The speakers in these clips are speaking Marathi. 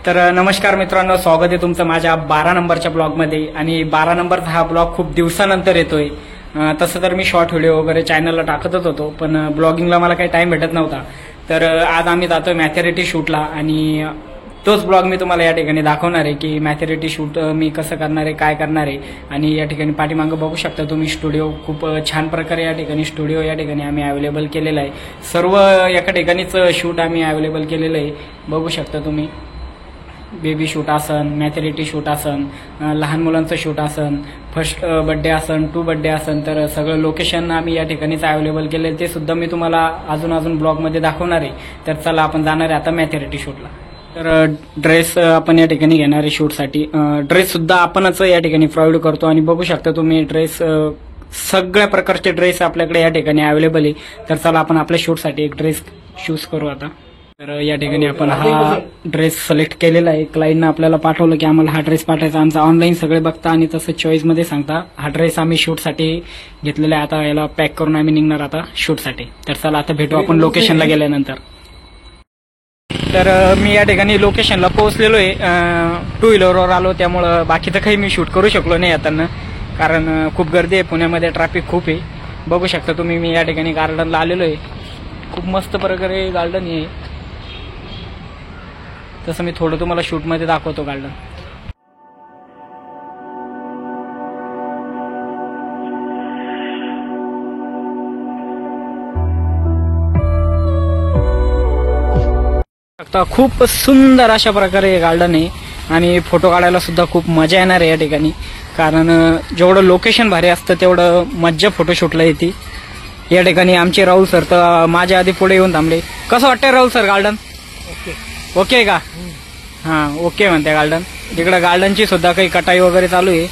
तर नमस्कार मित्रांनो, स्वागत आहे तुमचं माझ्या 12 नंबरच्या ब्लॉगमध्ये. आणि 12 नंबरचा हा ब्लॉग खूप दिवसानंतर येतोय. तसं तर मी शॉर्ट व्हिडिओ वगैरे चॅनलला टाकतच होतो, पण ब्लॉगिंगला मला काही टाइम भेटत नव्हता. तर आज आम्ही जातोय मॅथॅरिटी शूटला आणि तोच ब्लॉग मी तुम्हाला या ठिकाणी दाखवणार आहे की मॅथॅरिटी शूट मी कसं करणार आहे, काय करणार आहे. आणि या ठिकाणी पाठीमागं बघू शकता तुम्ही स्टुडिओ, खूप छान प्रकारे या ठिकाणी स्टुडिओ या ठिकाणी आम्ही अवेलेबल केलेला आहे. सर्व एका ठिकाणीच शूट आम्ही अवेलेबल केलेलं आहे. बघू शकता तुम्ही, बेबी शूट असन, मॅथॅरिटी शूट असन, लहान मुलांचं शूट असन, फर्स्ट बड्डे असन, 2 बड्डे असन, तर सगळं लोकेशन आम्ही या ठिकाणीच अवेलेबल केले. ते सुद्धा मी तुम्हाला अजून ब्लॉगमध्ये दाखवणार आहे. तर चला आपण जाणार आहे आता मॅथॅरिटी शूटला. तर ड्रेस आपण या ठिकाणी घेणार आहे शूटसाठी. ड्रेस सुद्धा आपणच या ठिकाणी प्रोव्हाइड करतो आणि बघू शकता तुम्ही ड्रेस, सगळ्या प्रकारचे ड्रेस आपल्याकडे या ठिकाणी अवेलेबल आहे. तर चला आपण आपल्या शूटसाठी एक ड्रेस चूज करू आता. तर या ठिकाणी आपण हा ड्रेस सिलेक्ट केलेला आहे. क्लायंटनं आपल्याला पाठवलं की आम्हाला हा ड्रेस पाठायचा. आमचा ऑनलाईन सगळे बघता आणि तसं चॉईसमध्ये सांगता. हा ड्रेस आम्ही शूटसाठी घेतलेला आहे. आता याला पॅक करून आम्ही निघणार आता शूटसाठी. तर चला आता भेटू आपण लोकेशनला गेल्यानंतर. तर मी या ठिकाणी लोकेशनला पोहोचलेलो आहे. 2 व्हीलरवर आलो, त्यामुळं बाकीचं काही मी शूट करू शकलो नाही येताना, कारण खूप गर्दी आहे पुण्यामध्ये, ट्रॅफिक खूप आहे. बघू शकता तुम्ही, मी या ठिकाणी गार्डनला आलेलो आहे. खूप मस्त प्रकारे गार्डन आहे. तसं मी थोडं तुम्हाला शूटमध्ये दाखवतो गार्डन. खूप सुंदर अशा प्रकारे गार्डन आहे आणि फोटो काढायला सुद्धा खूप मजा येणार आहे या ठिकाणी, कारण जेवढं लोकेशन भारी असतं तेवढं मज्जा फोटोशूटला येते. या ठिकाणी आमचे राहुल सर तर माझ्या आधी पुढे येऊन थांबले. कसं वाटतंय राहुल सर गार्डन? ओके का? हां, ओके म्हणते गार्डन. इकडं गार्डनची सुद्धा काही कटाई वगैरे चालू आहे.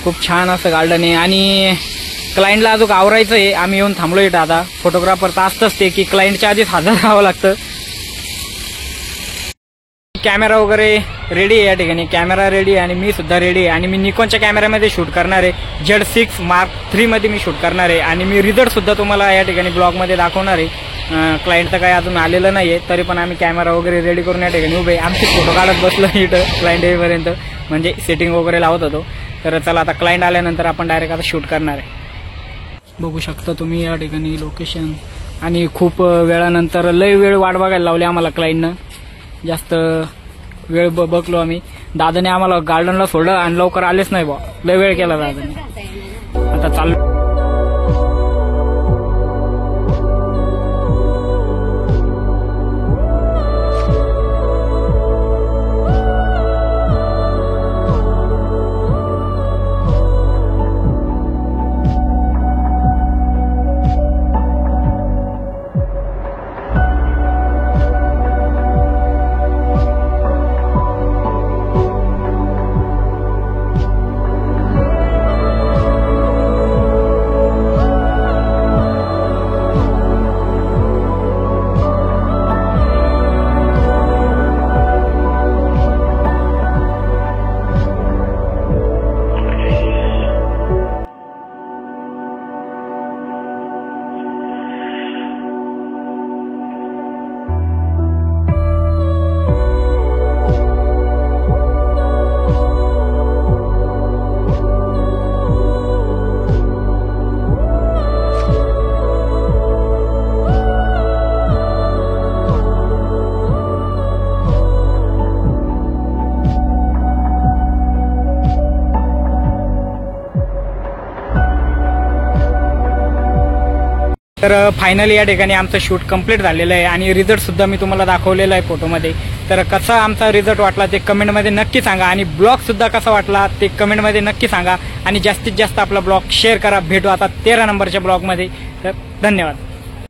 खूप छान असं गार्डन आहे आणि क्लायंटला अजून आवरायचं आहे. आम्ही येऊन थांबलो इथं आता. फोटोग्राफर तर असतंच ते की क्लायंटच्या आधीच हजर राहावं लागतं. कॅमेरा वगैरे रेडी आहे या ठिकाणी. कॅमेरा रेडी आहे आणि मी सुद्धा रेडी आहे. आणि मी निकॉनच्या कॅमेऱ्यामध्ये शूट करणार आहे. Z6 Mark III मध्ये मी शूट करणार आहे. आणि मी रिझल्ट सुद्धा तुम्हाला या ठिकाणी ब्लॉगमध्ये दाखवणार आहे. क्लायंट तर काही अजून आलेलं नाही आहे, तरी पण आम्ही कॅमेरा वगैरे रेडी करून या ठिकाणी उभे. आमचे फोटो काढत बसलो इथं क्लायंट येईपर्यंत, म्हणजे सेटिंग वगैरे लावत होतो. तर चला आता क्लायंट आल्यानंतर आपण डायरेक्ट आता शूट करणार आहे. बघू शकता तुम्ही या ठिकाणी लोकेशन. आणि खूप वेळानंतर लय वेळ वाट बघायला लावली आम्हाला क्लायंटनं. जास्त वेळ बघलो आम्ही. दादाने आम्हाला गार्डनला सोडलं आणि लवकर आलेच नाही बा. लय वेळ केला दादाने. आता चाललो. तर फायनली या ठिकाणी आमचं शूट कंप्लीट झालेलं आहे आणि रिझल्ट सुद्धा मी तुम्हाला दाखवलेला आहे फोटोमध्ये. तर कसा आमचा रिझल्ट वाटला ते कमेंटमध्ये नक्की सांगा आणि ब्लॉग सुद्धा कसा वाटला ते कमेंटमध्ये नक्की सांगा आणि जास्तीत जास्त आपला ब्लॉग शेअर करा. भेटू आता 13 नंबरच्या ब्लॉगमध्ये. तर धन्यवाद.